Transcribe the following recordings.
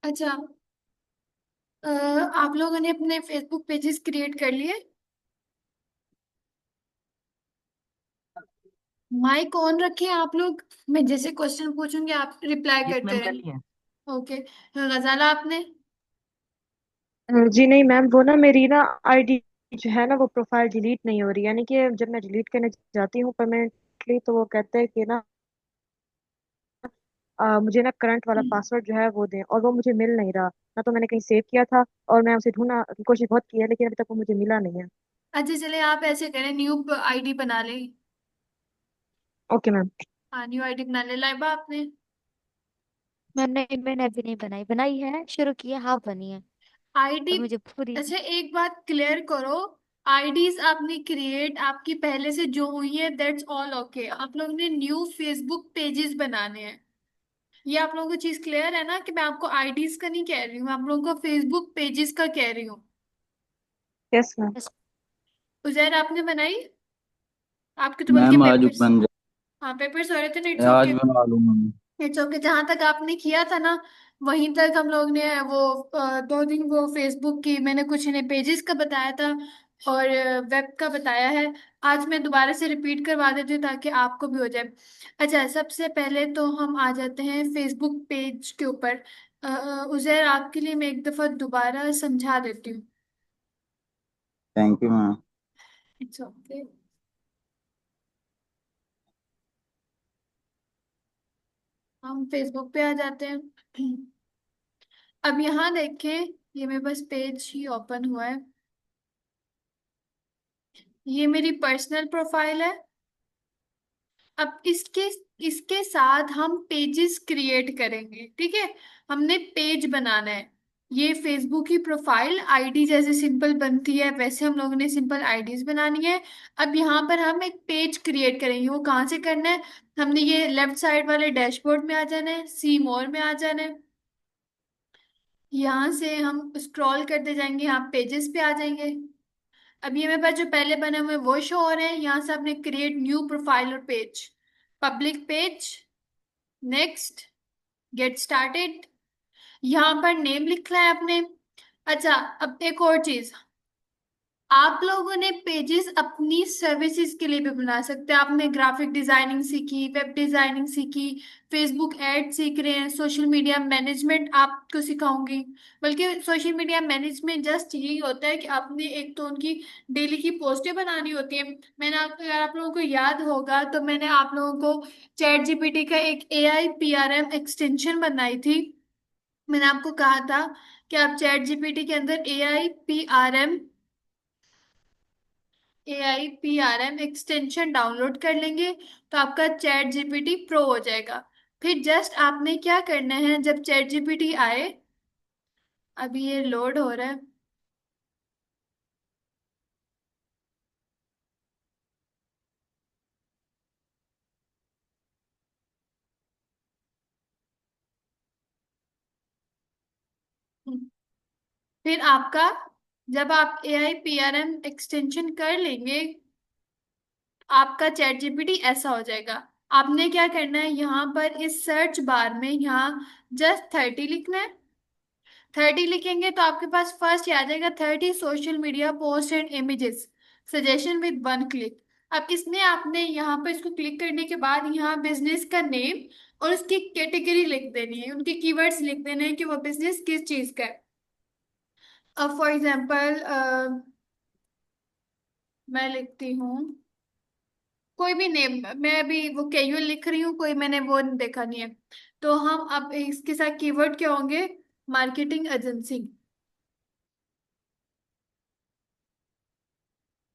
अच्छा। आप लोगों ने अपने फेसबुक पेजेस क्रिएट कर लिए? माइक ऑन रखे आप लोग। मैं जैसे क्वेश्चन पूछूंगी आप रिप्लाई यस करते मैम, कर रहें। लिए। ओके। गजाला आपने? जी नहीं मैम, वो ना मेरी ना आईडी जो है ना, वो प्रोफाइल डिलीट नहीं हो रही। यानी कि जब मैं डिलीट करने जाती हूँ परमानेंटली, तो वो कहते हैं कि ना मुझे ना करंट वाला पासवर्ड जो है वो दें, और वो मुझे मिल नहीं रहा। ना तो मैंने कहीं सेव किया था, और मैं उसे ढूंढना की कोशिश बहुत की है, लेकिन अभी तक वो मुझे मिला नहीं है। अच्छा चले, आप ऐसे करें, न्यू आईडी बना ले। Okay ma'am. हाँ, न्यू आईडी बना ले। लाइबा आपने? मैंने अभी नहीं बनाई, बनाई है, शुरू की है, हाफ बनी है। आईडी? और मुझे पूरी। अच्छा, एक बात क्लियर करो। आईडीज आपने क्रिएट आपकी पहले से जो हुई है, दैट्स ऑल ओके। आप लोगों ने न्यू फेसबुक पेजेस बनाने हैं। ये आप लोगों को चीज क्लियर है ना, कि मैं आपको आईडीज का नहीं कह रही हूँ, आप लोगों को फेसबुक पेजेस का कह रही हूँ। Yes ma'am. बस। उजैर आपने बनाई? आपके तो बल्कि मैम आज पेपर्स। बन हाँ, पेपर्स हो रहे थे ना, इट्स जाए, आज ओके। बना लूंगा मैं। इट्स ओके, जहां तक आपने किया था ना, वहीं तक हम लोग ने वो 2 दिन वो फेसबुक की मैंने कुछ इन्हें पेजेस का बताया था, और वेब का बताया है। आज मैं दोबारा से रिपीट करवा देती हूँ ताकि आपको भी हो जाए। अच्छा, सबसे पहले तो हम आ जाते हैं फेसबुक पेज के ऊपर। उजैर, आपके लिए मैं एक दफा दोबारा समझा देती हूँ। Thank you ma'am. It's okay. हम फेसबुक पे आ जाते हैं। अब यहाँ देखें, ये मेरे पास पेज ही ओपन हुआ है। ये मेरी पर्सनल प्रोफाइल है। अब इसके इसके साथ हम पेजेस क्रिएट करेंगे, ठीक है। हमने पेज बनाना है। ये फेसबुक की प्रोफाइल आईडी जैसे सिंपल बनती है, वैसे हम लोगों ने सिंपल आईडीज बनानी है। अब यहाँ पर हम एक पेज क्रिएट करेंगे। वो कहाँ से करना है? हमने ये लेफ्ट साइड वाले डैशबोर्ड में आ जाना है, सी मोर में आ जाना है। यहाँ से हम स्क्रॉल करते जाएंगे, यहाँ पेजेस पे आ जाएंगे। अब ये मेरे पास जो पहले बने हुए हैं, वो शो हो रहे हैं। यहाँ से आपने क्रिएट न्यू प्रोफाइल और page, public page, next, get started. यहाँ पर नेम लिखना है आपने। अच्छा, अब एक और चीज, आप लोगों ने पेजेस अपनी सर्विसेज के लिए भी बना सकते हैं। आपने ग्राफिक डिजाइनिंग सीखी, वेब डिजाइनिंग सीखी, फेसबुक एड सीख रहे हैं, सोशल मीडिया मैनेजमेंट आपको सिखाऊंगी। बल्कि सोशल मीडिया मैनेजमेंट जस्ट यही होता है कि आपने एक तो उनकी डेली की पोस्टें बनानी होती है। मैंने अगर आप लोगों को याद होगा तो मैंने आप लोगों को चैट जीपीटी का एक एआई पीआरएम एक्सटेंशन बनाई थी। मैंने आपको कहा था कि आप चैट जीपीटी के अंदर A I P R M extension download कर लेंगे, तो आपका चैट जीपीटी प्रो हो जाएगा। फिर जस्ट आपने क्या करना है, जब चैट जीपीटी आए, अभी ये लोड हो रहा है। फिर आपका, जब आप A I P R M extension कर लेंगे, आपका चैट जीपीटी ऐसा हो जाएगा। आपने क्या करना है, यहाँ पर इस सर्च बार में यहाँ जस्ट 30 लिखना है। 30 लिखेंगे तो आपके पास फर्स्ट ही आ जाएगा, 30 social media post and images suggestion with 1 click. अब इसमें आपने यहाँ पर इसको क्लिक करने के बाद यहाँ बिजनेस का नेम और उसकी कैटेगरी लिख देनी है, उनके कीवर्ड्स लिख देने हैं कि वो बिजनेस किस चीज का है। अब फॉर एग्जाम्पल मैं लिखती हूँ कोई भी नेम। मैं अभी वो कैजुअल लिख रही हूँ, कोई मैंने वो देखा नहीं है। तो हम अब इसके साथ कीवर्ड क्या होंगे? Marketing agency.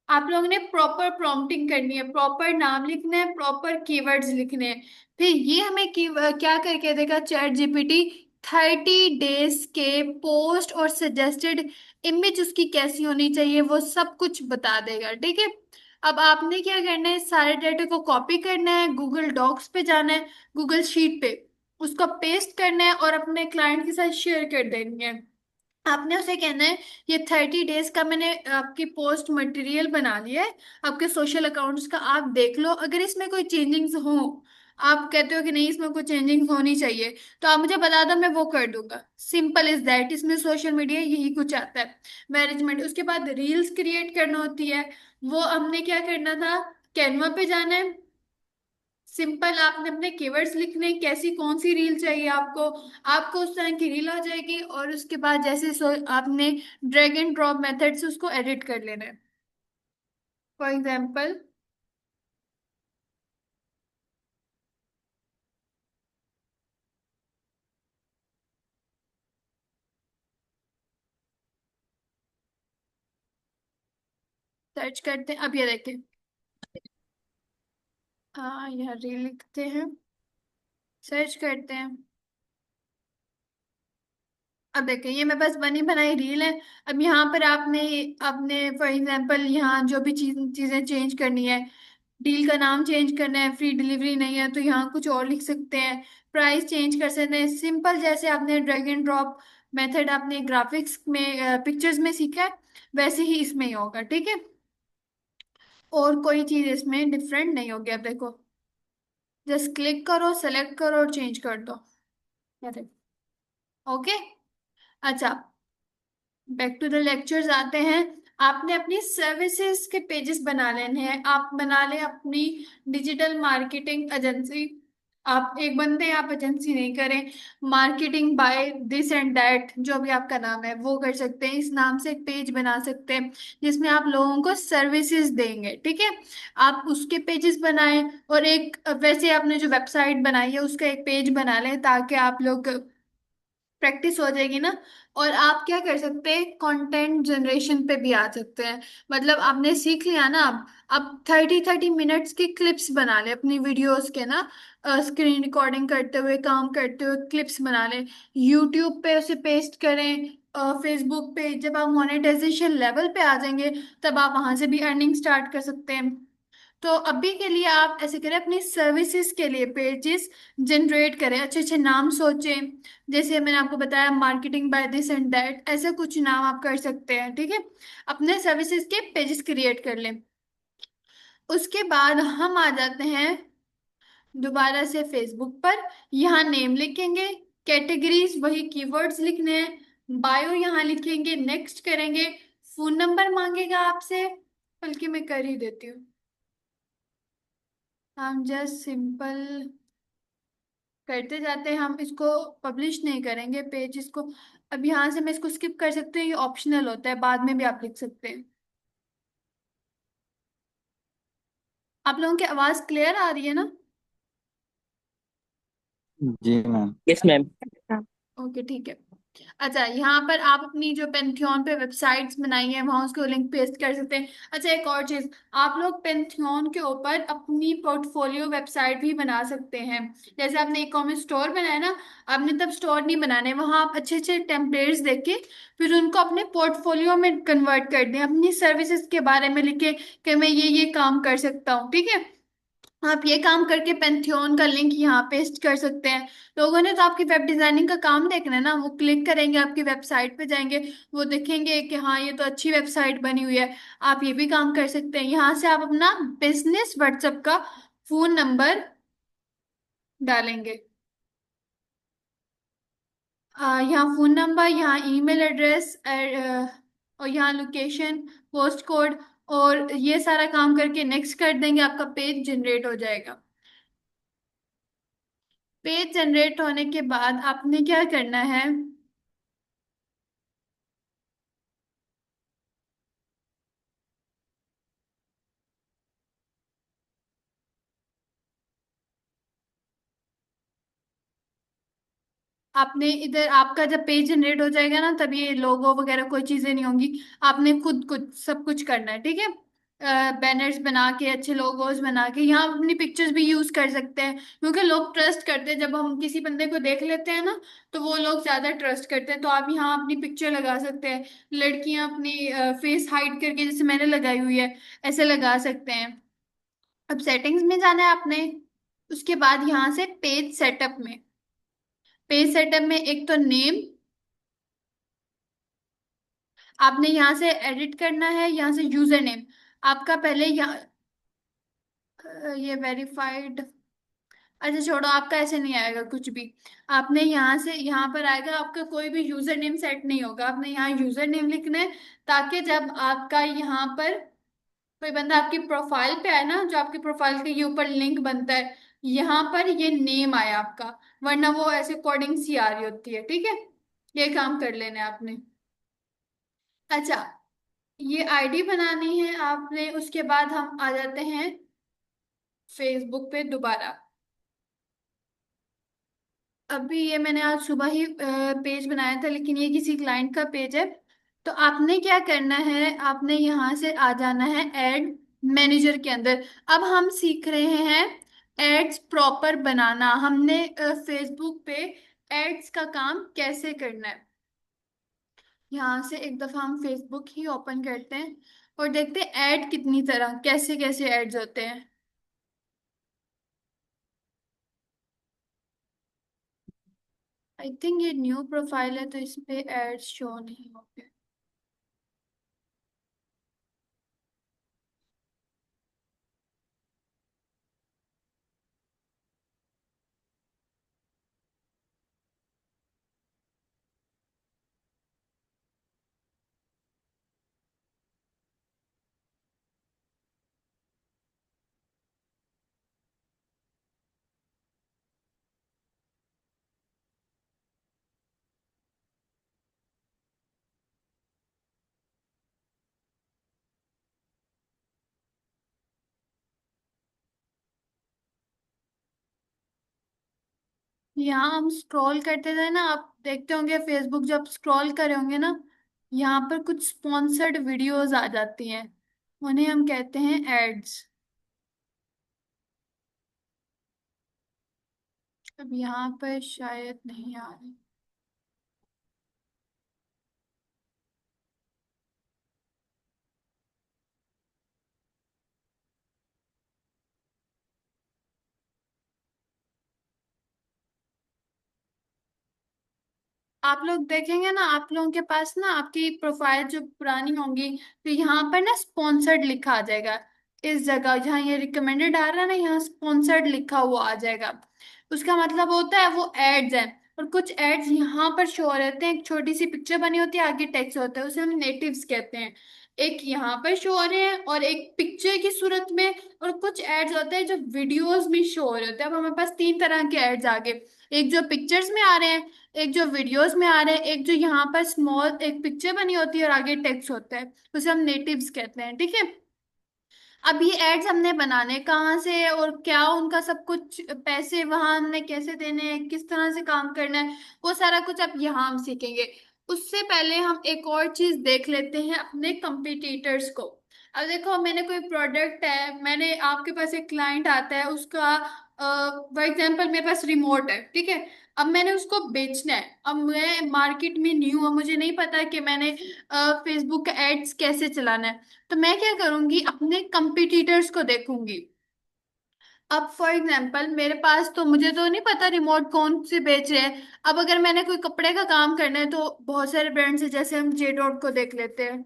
आप लोगों ने प्रॉपर प्रॉम्प्टिंग करनी है, प्रॉपर नाम लिखना है, प्रॉपर कीवर्ड्स लिखने हैं। फिर ये हमें क्या करके देगा चैट जीपीटी? 30 डेज के पोस्ट और सजेस्टेड इमेज उसकी कैसी होनी चाहिए वो सब कुछ बता देगा, ठीक है। अब आपने क्या करना है, सारे डेटा को कॉपी करना है, गूगल डॉक्स पे जाना है, गूगल शीट पे उसको पेस्ट करना है और अपने क्लाइंट के साथ शेयर कर देनी है। आपने उसे कहना है, ये 30 डेज का मैंने आपकी पोस्ट मटेरियल बना लिया है, आपके सोशल अकाउंट्स का आप देख लो, अगर इसमें कोई चेंजिंग्स हो आप कहते हो कि नहीं इसमें कुछ चेंजिंग होनी चाहिए, तो आप मुझे बता दो, मैं वो कर दूंगा। सिंपल इज दैट, इसमें सोशल मीडिया यही कुछ आता है। मैनेजमेंट, उसके बाद रील्स क्रिएट करना होती है। वो हमने क्या करना था, कैनवा पे जाना है। सिंपल आपने अपने कीवर्ड्स लिखने, कैसी कौन सी रील चाहिए आपको, आपको उस तरह की रील आ जाएगी। और उसके बाद जैसे आपने ड्रैग एंड ड्रॉप मेथड से उसको एडिट कर लेना है। फॉर एग्जाम्पल, सर्च करते हैं, अब ये देखें। हाँ, यहाँ रील लिखते हैं, सर्च करते हैं। अब देखें, ये मेरे पास बनी बनाई रील है। अब यहाँ पर आपने आपने फॉर एग्जांपल यहाँ जो भी चीजें चेंज करनी है, डील का नाम चेंज करना है, फ्री डिलीवरी नहीं है तो यहाँ कुछ और लिख सकते हैं। प्राइस चेंज कर सकते हैं, सिंपल जैसे आपने ड्रैग एंड ड्रॉप मेथड आपने ग्राफिक्स में पिक्चर्स में सीखा है, वैसे ही इसमें ही होगा, ठीक है। और कोई चीज इसमें डिफरेंट नहीं होगी। अब देखो, जस्ट क्लिक करो, सेलेक्ट करो और चेंज कर दो। ये देखो, ओके। अच्छा, बैक टू द लेक्चर्स आते हैं। आपने अपनी सर्विसेज के पेजेस बना लेने हैं। आप बना लें अपनी डिजिटल मार्केटिंग एजेंसी। आप एक बंदे, आप एजेंसी नहीं करें, marketing by this and that जो भी आपका नाम है वो कर सकते हैं। इस नाम से एक पेज बना सकते हैं जिसमें आप लोगों को सर्विसेज देंगे, ठीक है। आप उसके पेजेस बनाएं। और एक वैसे आपने जो वेबसाइट बनाई है उसका एक पेज बना लें ताकि आप लोग प्रैक्टिस हो जाएगी ना। और आप क्या कर सकते हैं, कंटेंट जनरेशन पे भी आ सकते हैं। मतलब आपने सीख लिया ना, अब 30-30 मिनट्स की क्लिप्स बना ले अपनी वीडियोस के ना। स्क्रीन रिकॉर्डिंग करते हुए, काम करते हुए क्लिप्स बना ले, यूट्यूब पे उसे पेस्ट करें। फेसबुक पे जब आप मोनेटाइजेशन लेवल पे आ जाएंगे तब आप वहां से भी अर्निंग स्टार्ट कर सकते हैं। तो अभी के लिए आप ऐसे करें, अपनी सर्विसेज के लिए पेजेस जनरेट करें, अच्छे अच्छे नाम सोचें। जैसे मैंने आपको बताया, marketing by this and that, ऐसा कुछ नाम आप कर सकते हैं, ठीक है। अपने सर्विसेज के पेजेस क्रिएट कर लें। उसके बाद हम आ जाते हैं दोबारा से फेसबुक पर। यहाँ नेम लिखेंगे, कैटेगरीज वही कीवर्ड्स लिखने हैं, बायो यहाँ लिखेंगे, नेक्स्ट करेंगे। फोन नंबर मांगेगा आपसे, बल्कि मैं कर ही देती हूँ। हम जस्ट सिंपल करते जाते हैं, हम इसको पब्लिश नहीं करेंगे पेज इसको। अब यहाँ से मैं इसको स्किप कर सकती हूँ, ये ऑप्शनल होता है, बाद में भी आप लिख सकते हैं। आप लोगों की आवाज क्लियर आ रही है ना? जी मैम। Yes ma'am. ओके, ठीक है। अच्छा, यहाँ पर आप अपनी जो पेंथियन पे वेबसाइट्स बनाई है वहां उसको लिंक पेस्ट कर सकते हैं। अच्छा, एक और चीज, आप लोग पेंथियन के ऊपर अपनी पोर्टफोलियो वेबसाइट भी बना सकते हैं। जैसे आपने ई कॉमर्स स्टोर बनाया ना, आपने तब स्टोर नहीं बनाने, वहां आप अच्छे अच्छे टेम्पलेट्स देके फिर उनको अपने पोर्टफोलियो में कन्वर्ट कर दें, अपनी सर्विसेज के बारे में लिखे कि मैं ये काम कर सकता हूँ, ठीक है। आप ये काम करके पेंथियन का लिंक यहाँ पेस्ट कर सकते हैं। लोगों ने तो आपकी वेब डिजाइनिंग का काम देखना है ना, वो क्लिक करेंगे, आपकी वेबसाइट पे जाएंगे, वो देखेंगे कि हाँ ये तो अच्छी वेबसाइट बनी हुई है। आप ये भी काम कर सकते हैं। यहाँ से आप अपना बिजनेस व्हाट्सएप का फोन नंबर डालेंगे। यहाँ फोन नंबर, यहाँ ईमेल एड्रेस, और यहाँ लोकेशन, पोस्ट कोड, और ये सारा काम करके नेक्स्ट कर देंगे, आपका पेज जनरेट हो जाएगा। पेज जनरेट होने के बाद आपने क्या करना है, आपने इधर आपका जब पेज जनरेट हो जाएगा ना, तब ये लोगो वगैरह कोई चीजें नहीं होंगी। आपने खुद कुछ सब कुछ करना है, ठीक है। बैनर्स बना के, अच्छे लोगोस बना के, यहाँ अपनी पिक्चर्स भी यूज कर सकते हैं क्योंकि लोग ट्रस्ट करते हैं जब हम किसी बंदे को देख लेते हैं ना, तो वो लोग ज्यादा ट्रस्ट करते हैं। तो आप यहाँ अपनी पिक्चर लगा सकते हैं। लड़कियां अपनी फेस हाइड करके, जैसे मैंने लगाई हुई है, ऐसे लगा सकते हैं। अब सेटिंग्स में जाना है आपने। उसके बाद यहाँ से पेज सेटअप में, पेज सेटअप में एक तो नेम आपने यहाँ से एडिट करना है, यहाँ से यूजर नेम आपका पहले यहाँ ये वेरीफाइड। अच्छा छोड़ो, आपका ऐसे नहीं आएगा कुछ भी। आपने यहाँ से यहाँ पर आएगा, आपका कोई भी यूजर नेम सेट नहीं होगा, आपने यहाँ यूजर नेम लिखना है, ताकि जब आपका यहाँ पर कोई बंदा आपकी प्रोफाइल पे आए ना, जो आपकी प्रोफाइल के ये ऊपर लिंक बनता है, यहाँ पर ये नेम आया आपका, वरना वो ऐसे कोडिंग सी आ रही होती है, ठीक है। ये काम कर लेना है आपने। अच्छा, ये आईडी बनानी है आपने, उसके बाद हम आ जाते हैं फेसबुक पे दोबारा। अभी ये मैंने आज सुबह ही पेज बनाया था, लेकिन ये किसी क्लाइंट का पेज है। तो आपने क्या करना है, आपने यहाँ से आ जाना है एड मैनेजर के अंदर। अब हम सीख रहे हैं एड्स प्रॉपर बनाना, हमने फेसबुक पे एड्स का काम कैसे करना है। यहाँ से एक दफा हम फेसबुक ही ओपन करते हैं और देखते हैं ऐड कितनी तरह, कैसे कैसे एड्स होते हैं। आई थिंक ये न्यू प्रोफाइल है, तो इस पे एड्स शो नहीं होंगे। यहाँ हम स्क्रॉल करते थे ना, आप देखते होंगे फेसबुक जब स्क्रॉल करे होंगे ना, यहाँ पर कुछ स्पॉन्सर्ड वीडियोस आ जाती हैं, उन्हें हम कहते हैं एड्स। अब यहाँ पर शायद नहीं आ रही। आप लोग देखेंगे ना, आप लोगों के पास ना आपकी प्रोफाइल जो पुरानी होंगी, तो यहाँ पर ना स्पॉन्सर्ड लिखा आ जाएगा। इस जगह जहाँ ये रिकमेंडेड आ रहा है ना, यहाँ स्पॉन्सर्ड लिखा हुआ आ जाएगा। उसका मतलब होता है वो एड्स हैं। और कुछ एड्स यहाँ पर शो रहते हैं, एक छोटी सी पिक्चर बनी होती है, आगे टेक्स्ट होता है, उसे हम नेटिव्स कहते हैं। एक यहाँ पर शो हो रहे हैं और एक पिक्चर की सूरत में। और कुछ एड्स होते हैं जो वीडियोस में शो हो रहे होते हैं। अब हमारे पास तीन तरह के एड्स आ गए, एक जो पिक्चर्स में आ रहे हैं, एक जो वीडियोस में आ रहे हैं, एक जो यहाँ पर स्मॉल एक पिक्चर बनी होती है और आगे टेक्स्ट होता है, उसे हम नेटिव्स कहते हैं, ठीक है। अब ये एड्स हमने बनाने कहाँ से और क्या उनका सब कुछ, पैसे वहां हमने कैसे देने हैं, किस तरह से काम करना है, वो सारा कुछ अब यहाँ हम सीखेंगे। उससे पहले हम एक और चीज देख लेते हैं, अपने कंपिटिटर्स को। अब देखो, मैंने कोई प्रोडक्ट है, मैंने आपके पास एक क्लाइंट आता है, उसका फॉर एग्जाम्पल मेरे पास रिमोट है, ठीक है। अब मैंने उसको बेचना है, अब मैं मार्केट में न्यू हूँ, मुझे नहीं पता कि मैंने फेसबुक का एड्स कैसे चलाना है। तो मैं क्या करूंगी, अपने कंपिटिटर्स को देखूंगी। अब फॉर एग्जाम्पल मेरे पास तो, मुझे तो नहीं पता रिमोट कौन से बेच रहे हैं। अब अगर मैंने कोई कपड़े का काम करना है, तो बहुत सारे ब्रांड्स है, जैसे हम जे डॉट को देख लेते हैं।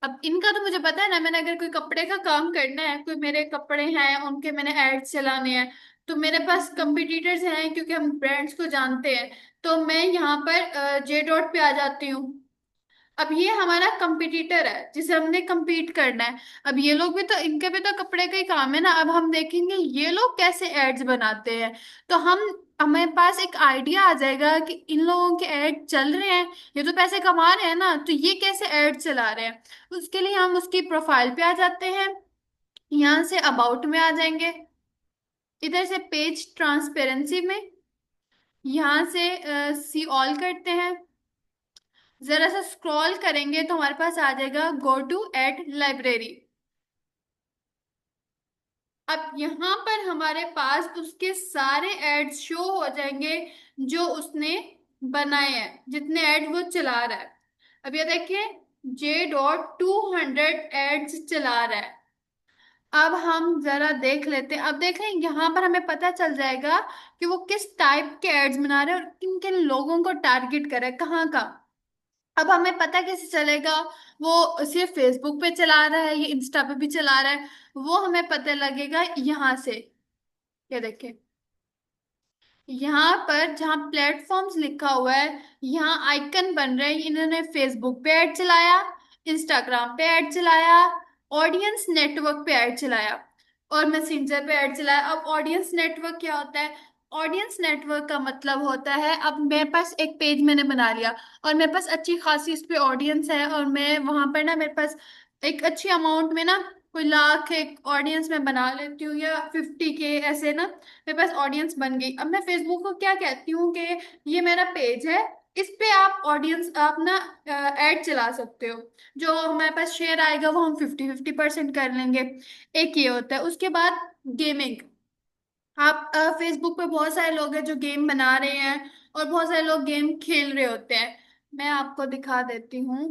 अब इनका तो मुझे पता है ना, मैंने अगर कोई कपड़े का काम करना है, कोई मेरे कपड़े हैं उनके मैंने एड्स चलाने हैं, तो मेरे पास कंपिटिटर्स हैं, क्योंकि हम ब्रांड्स को जानते हैं। तो मैं यहाँ पर जे डॉट पे आ जाती हूँ। अब ये हमारा कंपटीटर है जिसे हमने compete करना है। अब ये लोग भी तो, इनके भी तो कपड़े का ही काम है ना। अब हम देखेंगे ये लोग कैसे एड्स बनाते हैं। तो हम, हमें पास एक आइडिया आ जाएगा कि इन लोगों के एड चल रहे हैं, ये तो पैसे कमा रहे हैं ना, तो ये कैसे एड चला रहे हैं। उसके लिए हम उसकी प्रोफाइल पे आ जाते हैं, यहाँ से अबाउट में आ जाएंगे, इधर से पेज ट्रांसपेरेंसी में, यहाँ से सी ऑल करते हैं। जरा सा स्क्रॉल करेंगे तो हमारे पास आ जाएगा गो टू एड लाइब्रेरी। अब यहाँ पर हमारे पास उसके सारे एड्स शो हो जाएंगे जो उसने बनाए हैं, जितने ऐड वो चला रहा है। अब ये देखिए, J.200 एड्स चला रहा है। अब हम जरा देख लेते हैं, अब देखें यहाँ पर हमें पता चल जाएगा कि वो किस टाइप के एड्स बना रहे हैं और किन किन लोगों को टारगेट कर रहा है, कहाँ का। अब हमें पता कैसे चलेगा वो सिर्फ फेसबुक पे चला रहा है या इंस्टा पे भी चला रहा है? वो हमें पता लगेगा यहाँ से। ये देखिए, यहाँ पर जहाँ प्लेटफॉर्म्स लिखा हुआ है, यहाँ आइकन बन रहे हैं। इन्होंने फेसबुक पे ऐड चलाया, इंस्टाग्राम पे ऐड चलाया, ऑडियंस नेटवर्क पे ऐड चलाया और मैसेंजर पे ऐड चलाया। अब ऑडियंस नेटवर्क क्या होता है? ऑडियंस नेटवर्क का मतलब होता है, अब मेरे पास एक पेज मैंने बना लिया और मेरे पास अच्छी खासी इस पे ऑडियंस है, और मैं वहां पर ना, मेरे पास एक अच्छी अमाउंट में ना, कोई लाख एक ऑडियंस में बना लेती हूँ या 50K ऐसे ना, मेरे पास ऑडियंस बन गई। अब मैं फेसबुक को क्या कहती हूँ कि ये मेरा पेज है, इस पे आप ऑडियंस, आप ना ऐड चला सकते हो। जो हमारे पास शेयर आएगा वो हम 50-50% कर लेंगे। एक ये होता है। उसके बाद गेमिंग। आप फेसबुक पे बहुत सारे लोग हैं जो गेम बना रहे हैं और बहुत सारे लोग गेम खेल रहे होते हैं। मैं आपको दिखा देती हूँ।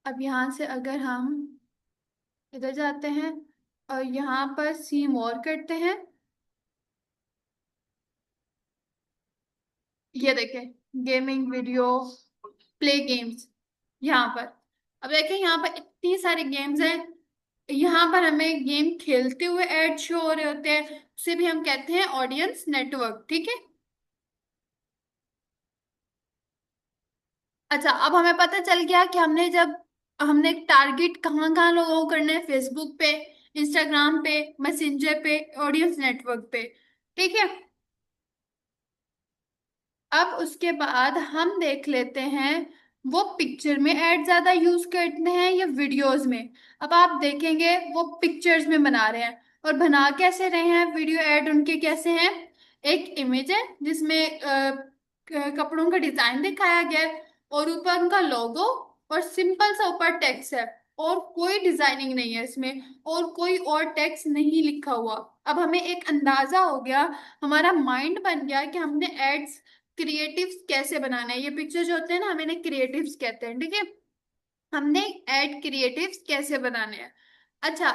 अब यहाँ से अगर हम इधर जाते हैं और यहाँ पर सी मोर करते हैं, ये देखें, गेमिंग वीडियो, प्ले गेम्स, यहाँ पर। अब देखें यहाँ पर इतनी सारी गेम्स हैं। यहाँ पर हमें गेम खेलते हुए ऐड शो हो रहे होते हैं, उसे भी हम कहते हैं ऑडियंस नेटवर्क। ठीक है। अच्छा, अब हमें पता चल गया कि हमने टारगेट कहाँ कहाँ लोगों को करना है, फेसबुक पे, इंस्टाग्राम पे, मैसेंजर पे, ऑडियंस नेटवर्क पे। ठीक है। अब उसके बाद हम देख लेते हैं वो पिक्चर में ऐड ज्यादा यूज करते हैं या वीडियोस में। अब आप देखेंगे वो पिक्चर्स में बना रहे हैं। और बना कैसे रहे हैं वीडियो ऐड उनके कैसे हैं? एक इमेज है जिसमें कपड़ों का डिजाइन दिखाया गया है और ऊपर उनका लोगो और सिंपल सा ऊपर टेक्स्ट है, और कोई डिजाइनिंग नहीं है इसमें, और कोई और टेक्स्ट नहीं लिखा हुआ। अब हमें एक अंदाजा हो गया, हमारा माइंड बन गया कि हमने एड्स क्रिएटिव्स कैसे बनाना है। ये पिक्चर जो होते हैं ना, हमें इन्हें क्रिएटिव्स कहते हैं। ठीक है। हमने ऐड क्रिएटिव्स कैसे बनाने हैं। अच्छा,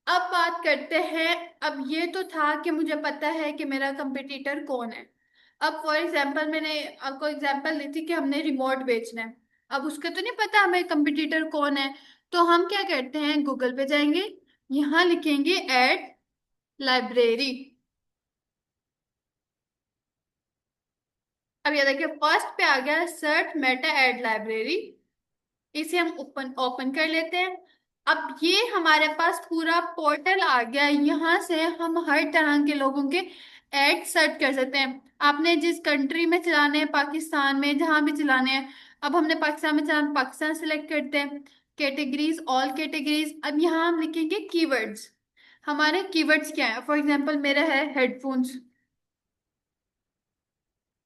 अब बात करते हैं। अब ये तो था कि मुझे पता है कि मेरा कंपटीटर कौन है। अब फॉर एग्जांपल मैंने आपको एग्जांपल दी थी कि हमने रिमोट बेचना है। अब उसका तो नहीं पता हमें कंपटीटर कौन है, तो हम क्या करते हैं, गूगल पे जाएंगे, यहाँ लिखेंगे ऐड लाइब्रेरी। अब ये देखिए, फर्स्ट पे आ गया सर्च मेटा एड लाइब्रेरी। इसे हम ओपन ओपन कर लेते हैं। अब ये हमारे पास पूरा पोर्टल आ गया। यहाँ से हम हर तरह के लोगों के ऐड सर्च कर सकते हैं। आपने जिस कंट्री में चलाने हैं, पाकिस्तान में, जहां भी चलाने हैं। अब हमने पाकिस्तान में चलाना, पाकिस्तान सेलेक्ट करते हैं। Categories, all categories. अब यहाँ हम लिखेंगे कीवर्ड्स। हमारे कीवर्ड्स क्या है? फॉर एग्जाम्पल मेरा है हेडफोन्स।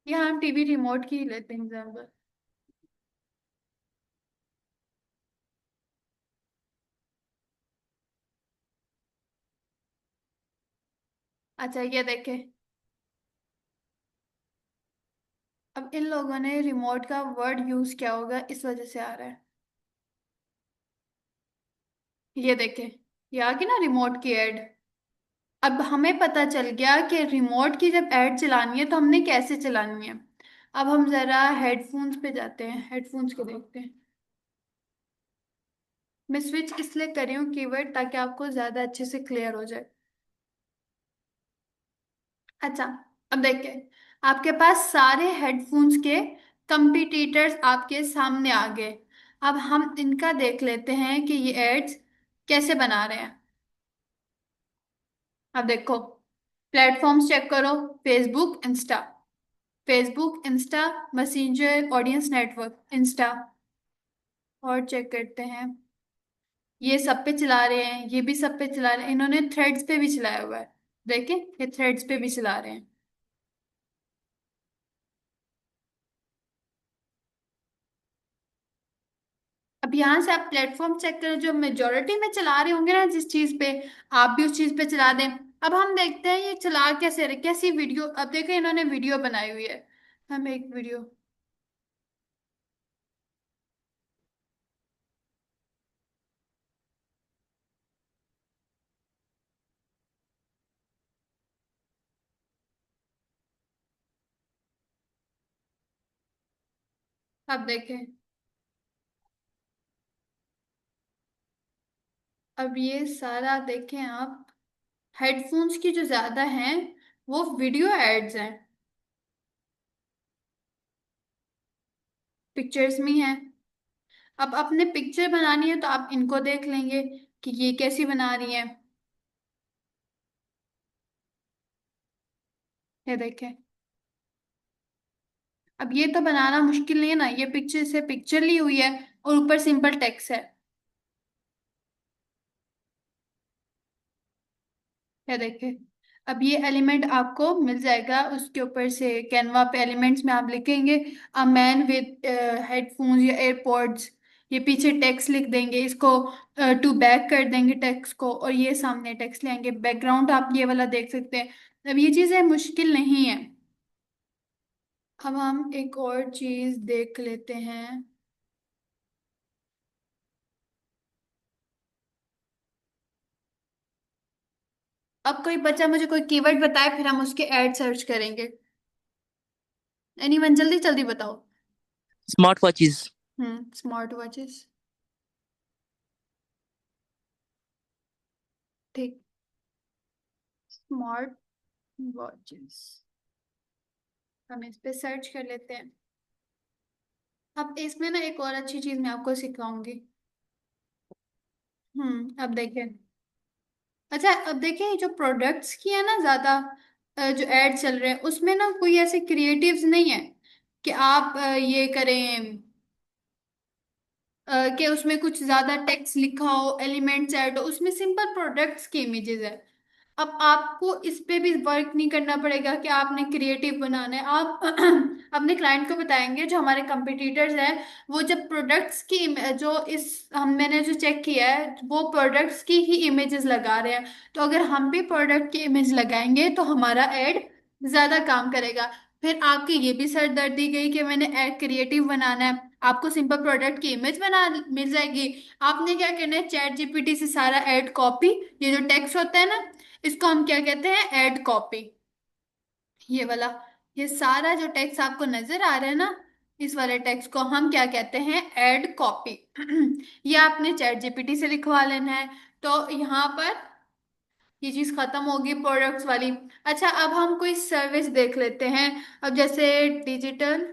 यहाँ हम टीवी रिमोट की ही लेते हैं एग्जाम्पल। अच्छा, ये देखे, अब इन लोगों ने रिमोट का वर्ड यूज किया होगा, इस वजह से आ रहा है। ये देखे, ये आ गई ना रिमोट की एड। अब हमें पता चल गया कि रिमोट की जब एड चलानी है तो हमने कैसे चलानी है। अब हम जरा हेडफोन्स पे जाते हैं, हेडफोन्स को देखते हैं। मैं स्विच इसलिए कर रही हूँ कीवर्ड, ताकि आपको ज्यादा अच्छे से क्लियर हो जाए। अच्छा, अब देखिए, आपके पास सारे हेडफोन्स के कंपटीटर्स आपके सामने आ गए। अब हम इनका देख लेते हैं कि ये एड्स कैसे बना रहे हैं। अब देखो, प्लेटफॉर्म्स चेक करो, Facebook, Insta, Facebook, Insta, messenger, audience network, Insta. और चेक करते हैं, ये सब पे चला रहे हैं, ये भी सब पे चला रहे हैं। इन्होंने थ्रेड्स पे भी चलाया हुआ है। देखें, ये थ्रेड्स पे भी चला रहे हैं। अब यहाँ से आप प्लेटफॉर्म चेक करें, जो मेजोरिटी में चला रहे होंगे ना जिस चीज पे, आप भी उस चीज पे चला दें। अब हम देखते हैं ये चला कैसे रहे, कैसी वीडियो। अब देखो, इन्होंने वीडियो बनाई हुई है। हम एक वीडियो, अब देखें, अब ये सारा देखें आप, हेडफोन्स की जो ज्यादा हैं वो वीडियो एड्स हैं, पिक्चर्स में है। अब अपने पिक्चर बनानी है तो आप इनको देख लेंगे कि ये कैसी बना रही है। ये देखें, अब ये तो बनाना मुश्किल नहीं है ना, ये पिक्चर से पिक्चर ली हुई है और ऊपर सिंपल टेक्स्ट है। ये देखें, अब ये एलिमेंट आपको मिल जाएगा उसके ऊपर से, कैनवा पे एलिमेंट्स में आप लिखेंगे अ मैन विद हेडफोन्स या एयरपॉड्स, ये पीछे टेक्स्ट लिख देंगे, इसको टू बैक कर देंगे टेक्स्ट को, और ये सामने टेक्स्ट ले आएंगे। बैकग्राउंड आप ये वाला देख सकते हैं। अब ये चीजें मुश्किल नहीं है। अब हम एक और चीज देख लेते हैं। अब कोई बच्चा मुझे कोई कीवर्ड बताए, फिर हम उसके ऐड सर्च करेंगे। एनीवन, जल्दी जल्दी बताओ। Smart watches. स्मार्ट वॉचेस, ठीक, स्मार्ट वॉचेस, हम इस पे सर्च कर लेते हैं। अब इसमें ना एक और अच्छी चीज मैं आपको सिखाऊंगी। अब देखें, अच्छा अब देखें, जो प्रोडक्ट्स की है ना ज्यादा, जो एड चल रहे हैं उसमें ना कोई ऐसे क्रिएटिव्स नहीं है कि आप ये करें, कि उसमें कुछ ज्यादा टेक्स्ट लिखा हो, एलिमेंट्स ऐड हो, उसमें सिंपल प्रोडक्ट्स की इमेजेस है। अब आपको इस पे भी वर्क नहीं करना पड़ेगा कि आपने क्रिएटिव बनाना है। आप अपने क्लाइंट को बताएंगे, जो हमारे कंपटीटर्स हैं वो जब प्रोडक्ट्स की जो इस हम मैंने जो चेक किया है वो प्रोडक्ट्स की ही इमेजेस लगा रहे हैं, तो अगर हम भी प्रोडक्ट की इमेज लगाएंगे तो हमारा एड ज्यादा काम करेगा। फिर आपकी ये भी सरदर्दी गई कि मैंने एड क्रिएटिव बनाना है, आपको सिंपल प्रोडक्ट की इमेज बना मिल जाएगी। आपने क्या करना है, चैट जीपीटी से सारा एड कॉपी, ये जो टेक्स्ट होता है ना, इसको हम क्या कहते हैं, ऐड कॉपी, ये वाला, ये सारा जो टेक्स्ट आपको नजर आ रहा है ना, इस वाले टेक्स्ट को हम क्या कहते हैं, ऐड कॉपी। ये आपने चैट जीपीटी से लिखवा लेना है। तो यहाँ पर ये चीज खत्म होगी प्रोडक्ट्स वाली। अच्छा, अब हम कोई सर्विस देख लेते हैं। अब जैसे डिजिटल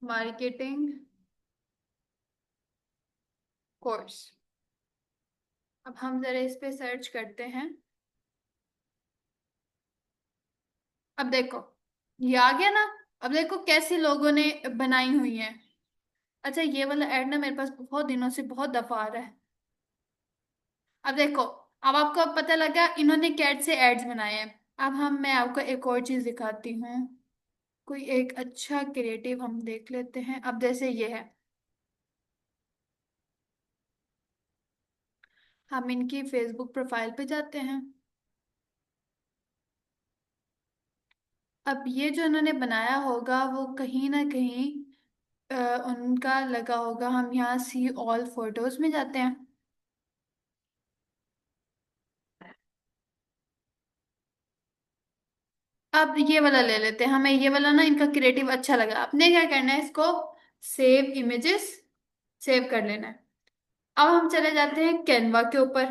मार्केटिंग कोर्स, अब हम जरा इस पे सर्च करते हैं। अब देखो, ये आ गया ना। अब देखो कैसे लोगों ने बनाई हुई है। अच्छा, ये वाला ऐड ना मेरे पास बहुत दिनों से बहुत दफा आ रहा है। अब देखो, अब आपको अब पता लगा इन्होंने कैट से एड्स बनाए हैं। अब मैं आपको एक और चीज दिखाती हूँ, कोई एक अच्छा क्रिएटिव हम देख लेते हैं। अब जैसे ये है, हम इनकी फेसबुक प्रोफाइल पे जाते हैं। अब ये जो इन्होंने बनाया होगा वो कहीं ना कहीं उनका लगा होगा। हम यहाँ सी ऑल फोटोज में जाते हैं। अब ये वाला ले लेते हैं, हमें ये वाला ना इनका क्रिएटिव अच्छा लगा। आपने क्या करना है, इसको सेव इमेजेस, सेव कर लेना है। अब हम चले जाते हैं कैनवा के ऊपर।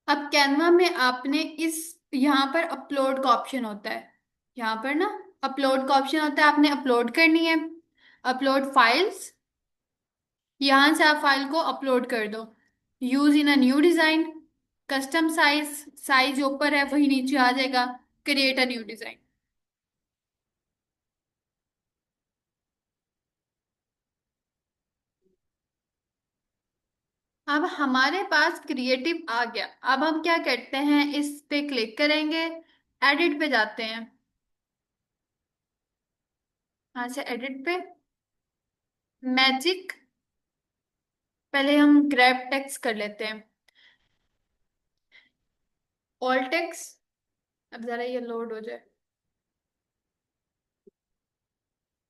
अब कैनवा में आपने इस, यहाँ पर अपलोड का ऑप्शन होता है, यहाँ पर ना अपलोड का ऑप्शन होता है, आपने अपलोड करनी है, अपलोड फाइल्स, यहाँ से आप फाइल को अपलोड कर दो। Use in a new design, custom size, size जो ऊपर है वही नीचे आ जाएगा, क्रिएट अ न्यू डिजाइन। अब हमारे पास क्रिएटिव आ गया। अब हम क्या करते हैं, इस पे क्लिक करेंगे, एडिट पे जाते हैं, यहाँ से एडिट पे मैजिक, पहले हम ग्रैब टेक्स्ट कर लेते हैं, ऑल टेक्स्ट। अब जरा ये लोड हो जाए,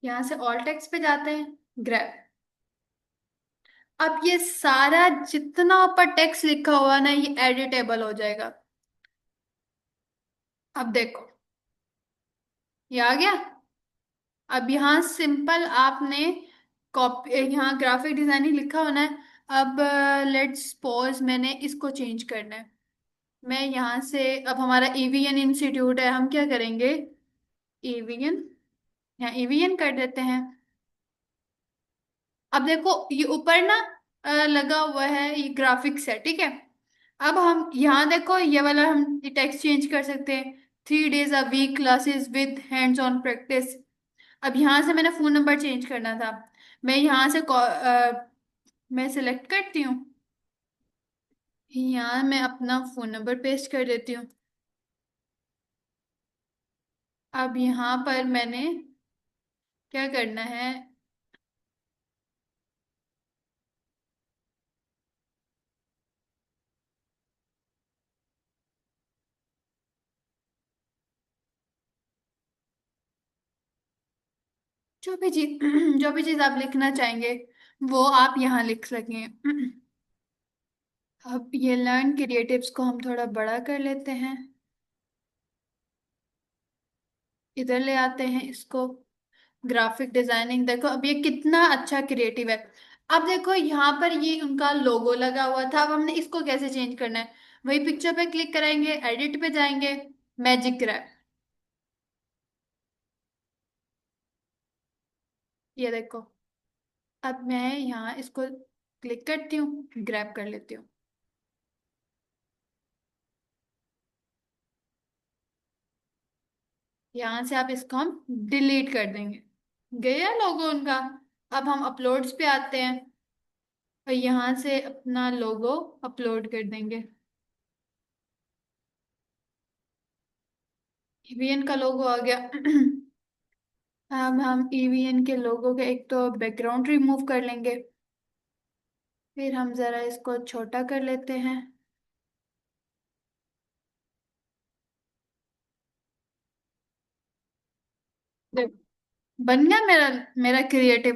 यहाँ से ऑल टेक्स्ट पे जाते हैं, ग्रैब। अब ये सारा जितना ऊपर टेक्स्ट लिखा हुआ ना ये एडिटेबल हो जाएगा। अब देखो ये आ गया। अब यहाँ सिंपल आपने कॉपी, यहाँ ग्राफिक डिजाइनिंग लिखा होना है। अब लेट्स सपोज मैंने इसको चेंज करना है। मैं यहाँ से, अब हमारा ईवीएन इंस्टीट्यूट है, हम क्या करेंगे, ईवीएन, यहाँ ईवीएन कर देते हैं। अब देखो ये ऊपर ना लगा हुआ है, ये ग्राफिक्स है, ठीक है। अब हम यहाँ देखो ये वाला हम टेक्स्ट चेंज कर सकते हैं, 3 days a week classes with hands on practice. अब यहाँ से मैंने फोन नंबर चेंज करना था। मैं यहाँ से मैं सिलेक्ट करती हूँ, यहाँ मैं अपना फोन नंबर पेस्ट कर देती हूँ। अब यहाँ पर मैंने क्या करना है, जो भी चीज जो भी चीज आप लिखना चाहेंगे वो आप यहाँ लिख सकें। अब ये लर्न क्रिएटिव्स को हम थोड़ा बड़ा कर लेते हैं, इधर ले आते हैं इसको। ग्राफिक डिजाइनिंग देखो अब ये कितना अच्छा क्रिएटिव है। अब देखो यहाँ पर ये उनका लोगो लगा हुआ था, अब हमने इसको कैसे चेंज करना है, वही पिक्चर पे क्लिक कराएंगे, एडिट पे जाएंगे, मैजिक ग्रैप, ये देखो। अब मैं यहाँ इसको क्लिक करती हूँ, ग्रैब कर लेती हूँ। यहाँ से आप इसको हम डिलीट कर देंगे, गया लोगो उनका। अब हम अपलोड्स पे आते हैं और यहाँ से अपना लोगो अपलोड कर देंगे। ईवीएन का लोगो आ गया। अब हम ईवीएन के लोगो के एक तो बैकग्राउंड रिमूव कर लेंगे, फिर हम जरा इसको छोटा कर लेते हैं। देख, बन गया मेरा मेरा क्रिएटिव।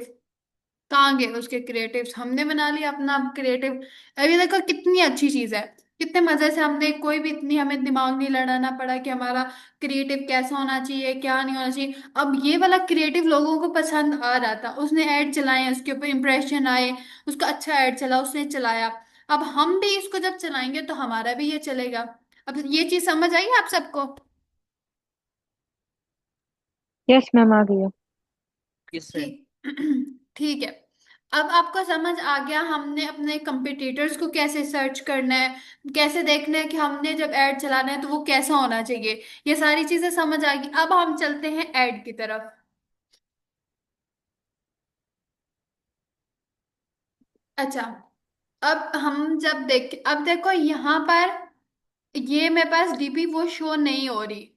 कहाँ गए उसके क्रिएटिव्स, हमने बना लिया अपना क्रिएटिव। अब ये देखो कितनी अच्छी चीज है, कितने मजे से हमने, कोई भी इतनी हमें दिमाग नहीं लड़ाना पड़ा कि हमारा क्रिएटिव कैसा होना चाहिए क्या नहीं होना चाहिए। अब ये वाला क्रिएटिव लोगों को पसंद आ रहा था, उसने ऐड चलाए, उसके ऊपर इंप्रेशन आए, उसका अच्छा ऐड चला, उसने चलाया। अब हम भी इसको जब चलाएंगे तो हमारा भी ये चलेगा। अब ये चीज समझ आई आप सबको? यस मैम, आ गई है। Yes, ma'am. ठीक। ठीक है। अब आपको समझ आ गया हमने अपने कंपिटिटर्स को कैसे सर्च करना है, कैसे देखना है कि हमने जब ऐड चलाना है तो वो कैसा होना चाहिए, ये सारी चीजें समझ आ गई। अब हम चलते हैं ऐड की तरफ। अच्छा, अब हम जब देख, अब देखो यहाँ पर ये मेरे पास डीपी वो शो नहीं हो रही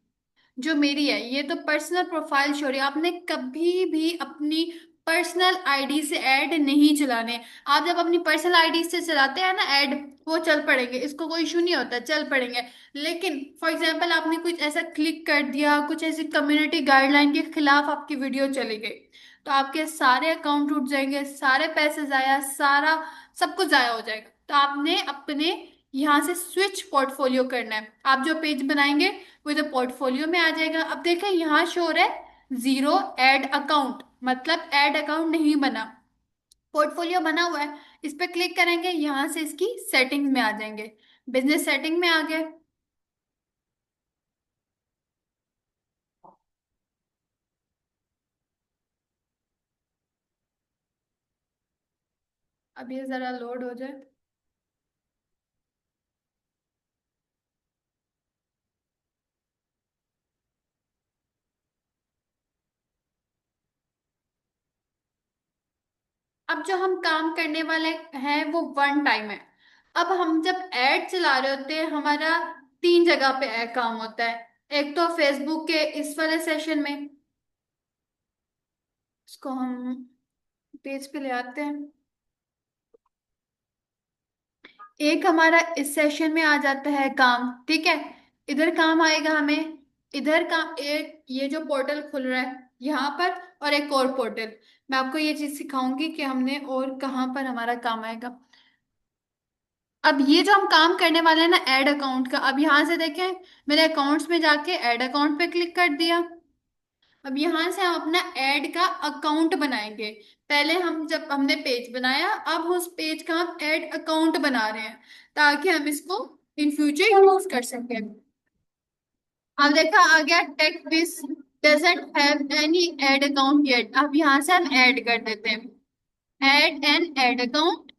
जो मेरी है, ये तो पर्सनल प्रोफाइल शो रही है। आपने कभी भी अपनी पर्सनल आईडी से ऐड नहीं चलाने। आप जब अपनी पर्सनल आईडी से चलाते हैं ना ऐड, वो चल पड़ेंगे, इसको कोई इशू नहीं होता, चल पड़ेंगे। लेकिन फॉर एग्जांपल आपने कुछ ऐसा क्लिक कर दिया, कुछ ऐसी कम्युनिटी गाइडलाइन के खिलाफ आपकी वीडियो चली गई, तो आपके सारे अकाउंट टूट जाएंगे, सारे पैसे जाया, सारा सब कुछ जाया हो जाएगा। तो आपने अपने यहाँ से स्विच पोर्टफोलियो करना है। आप जो पेज बनाएंगे वो इधर पोर्टफोलियो में आ जाएगा। अब देखें यहाँ शो हो रहा है जीरो एड अकाउंट, मतलब एड अकाउंट नहीं बना, पोर्टफोलियो बना हुआ है। इस पे क्लिक करेंगे, यहाँ से इसकी सेटिंग में आ जाएंगे, बिजनेस सेटिंग में आ गए। अब ये जरा लोड हो जाए। अब जो हम काम करने वाले हैं वो वन टाइम है। अब हम जब ऐड चला रहे होते हैं हमारा 3 जगह पे काम होता है। एक तो फेसबुक के इस वाले सेशन में, इसको हम पेज पे ले आते हैं। एक हमारा इस सेशन में आ जाता है काम, ठीक है। इधर काम आएगा हमें, इधर काम, एक ये जो पोर्टल खुल रहा है यहाँ पर, और एक और पोर्टल। मैं आपको ये चीज सिखाऊंगी कि हमने और कहाँ पर हमारा काम आएगा। अब ये जो हम काम करने वाले हैं ना, ऐड अकाउंट का, अब यहाँ से देखें, मेरे अकाउंट्स में जाके ऐड अकाउंट पे क्लिक कर दिया। अब यहाँ से हम अपना ऐड का अकाउंट बनाएंगे। पहले हम जब हमने पेज बनाया, अब उस पेज का हम ऐड अकाउंट बना रहे हैं ताकि हम इसको इन फ्यूचर यूज कर सकें। अब देखा आ गया, टेक बिज doesn't have any add account yet. अब यहाँ से हम ऐड कर देते हैं, ऐड एन ऐड अकाउंट।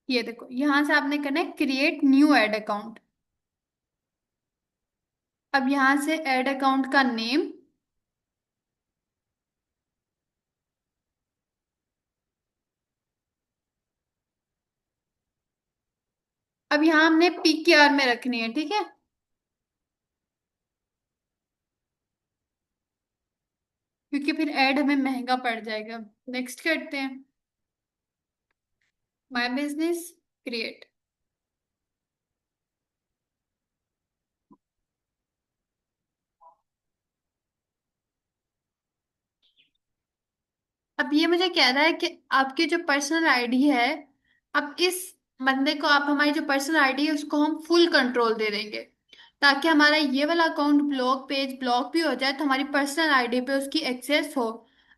ये देखो, यहां से आपने करना है क्रिएट न्यू ऐड अकाउंट। अब यहां से ऐड अकाउंट का नेम, अब यहां हमने पीकेआर में रखनी है, ठीक है, क्योंकि फिर ऐड हमें महंगा पड़ जाएगा। नेक्स्ट करते हैं, माय बिजनेस क्रिएट। अब ये मुझे कह रहा है कि आपकी जो पर्सनल आईडी है, अब इस बंदे को, आप हमारी जो पर्सनल आईडी है उसको हम फुल कंट्रोल दे देंगे, ताकि हमारा ये वाला अकाउंट ब्लॉक, पेज ब्लॉक भी हो जाए तो हमारी पर्सनल आईडी पे उसकी एक्सेस हो।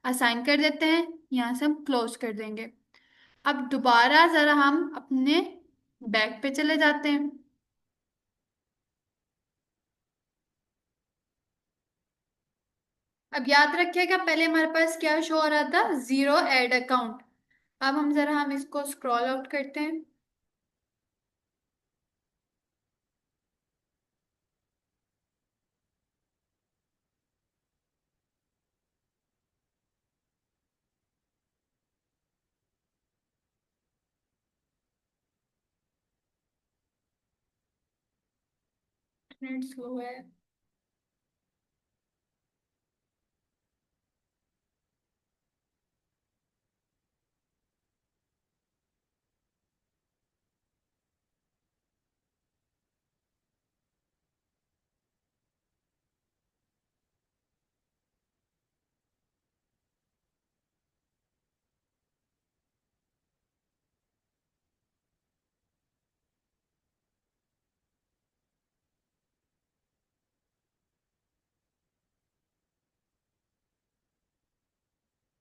असाइन कर देते हैं, यहाँ से हम क्लोज कर देंगे। अब दोबारा जरा हम अपने बैक पे चले जाते हैं। अब याद रखिएगा, पहले हमारे पास क्या शो हो रहा था, जीरो एड अकाउंट। अब हम इसको स्क्रॉल आउट करते हैं। नेट स्लो है।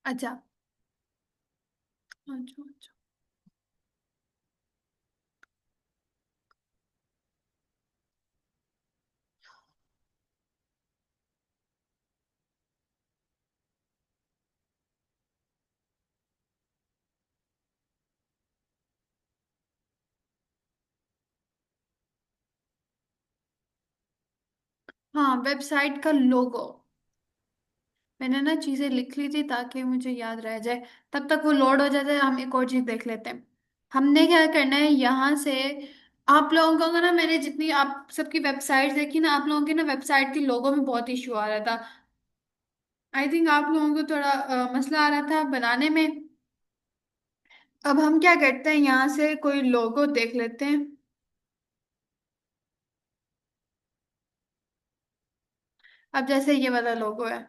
अच्छा, अच्छा, अच्छा। हाँ, वेबसाइट का लोगो, मैंने ना चीजें लिख ली थी ताकि मुझे याद रह जाए। तब तक वो लोड हो जाता है, हम एक और चीज देख लेते हैं। हमने क्या करना है यहाँ से, आप लोगों को ना, मैंने जितनी आप सबकी वेबसाइट देखी ना, आप लोगों की ना वेबसाइट की लोगो में बहुत इशू आ रहा था। आई थिंक आप लोगों को थोड़ा मसला आ रहा था बनाने में। अब हम क्या करते हैं, यहाँ से कोई लोगो देख लेते हैं। अब जैसे ये वाला लोगो है,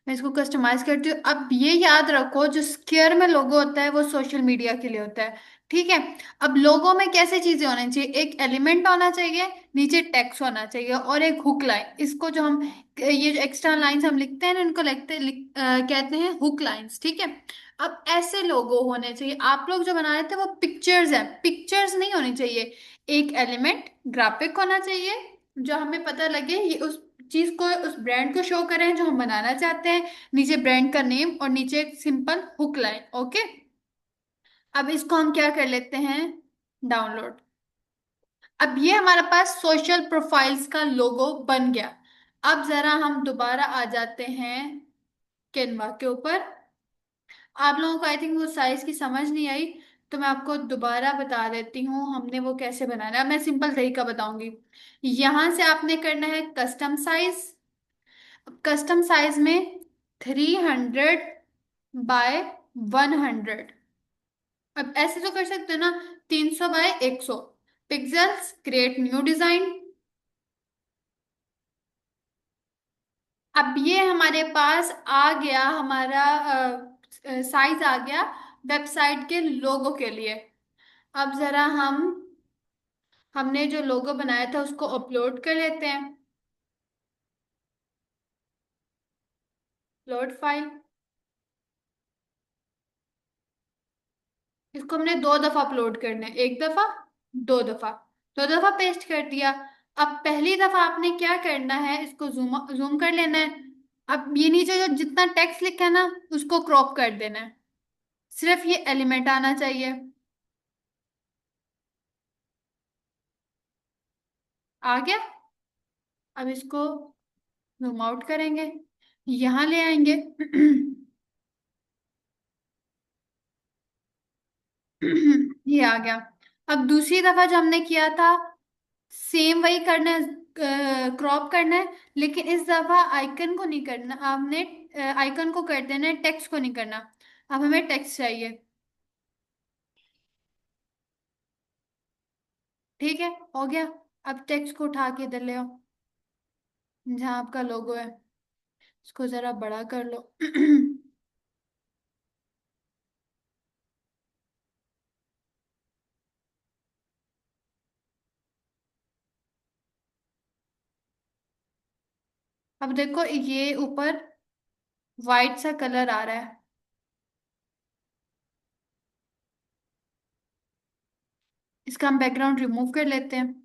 मैं इसको कस्टमाइज करती हूँ। अब ये याद रखो, जो स्क्वायर में लोगो होता है वो सोशल मीडिया के लिए होता है, ठीक है। अब लोगो में कैसे चीजें होनी चाहिए, एक एलिमेंट होना चाहिए, नीचे टेक्स्ट होना चाहिए, और एक हुक लाइन। इसको जो हम, ये जो एक्स्ट्रा लाइंस हम लिखते हैं ना, इनको कहते हैं हुक लाइंस, ठीक है। अब ऐसे लोगो होने चाहिए। आप लोग जो बना रहे थे वो पिक्चर्स है, पिक्चर्स नहीं होनी चाहिए। एक एलिमेंट ग्राफिक होना चाहिए, जो हमें पता लगे ये उस चीज को, उस ब्रांड को शो करें जो हम बनाना चाहते हैं। नीचे ब्रांड का नेम और नीचे एक सिंपल हुक लाइन, ओके। अब इसको हम क्या कर लेते हैं, डाउनलोड। अब ये हमारे पास सोशल प्रोफाइल्स का लोगो बन गया। अब जरा हम दोबारा आ जाते हैं कैनवा के ऊपर। आप लोगों को आई थिंक वो साइज की समझ नहीं आई, तो मैं आपको दोबारा बता देती हूँ हमने वो कैसे बनाना है। मैं सिंपल तरीका बताऊंगी। यहां से आपने करना है कस्टम साइज। कस्टम साइज में 300 बाय 100। अब ऐसे तो कर सकते हो ना, 300 by 100 pixels, create new design. अब ये हमारे पास आ गया, हमारा साइज आ गया वेबसाइट के लोगो के लिए। अब जरा हमने जो लोगो बनाया था उसको अपलोड कर लेते हैं। Load file. इसको हमने 2 दफा अपलोड करना है, 1 दफा, 2 दफा। 2 दफा पेस्ट कर दिया। अब पहली दफा आपने क्या करना है, इसको जूम जूम कर लेना है। अब ये नीचे जो जितना टेक्स्ट लिखा है ना, उसको क्रॉप कर देना है। सिर्फ ये एलिमेंट आना चाहिए। आ गया। अब इसको जूम आउट करेंगे, यहां ले आएंगे। ये आ गया। अब दूसरी दफा जो हमने किया था, सेम वही करना है, क्रॉप करना है, लेकिन इस दफा आइकन को नहीं करना हमने। आइकन को कर देना है, टेक्स्ट को नहीं करना। अब हमें टेक्स्ट चाहिए। ठीक है, हो गया। अब टेक्स्ट को उठा के इधर ले आओ, जहाँ आपका लोगो है। इसको जरा बड़ा कर लो। अब देखो ये ऊपर वाइट सा कलर आ रहा है। इसका हम बैकग्राउंड रिमूव कर लेते हैं।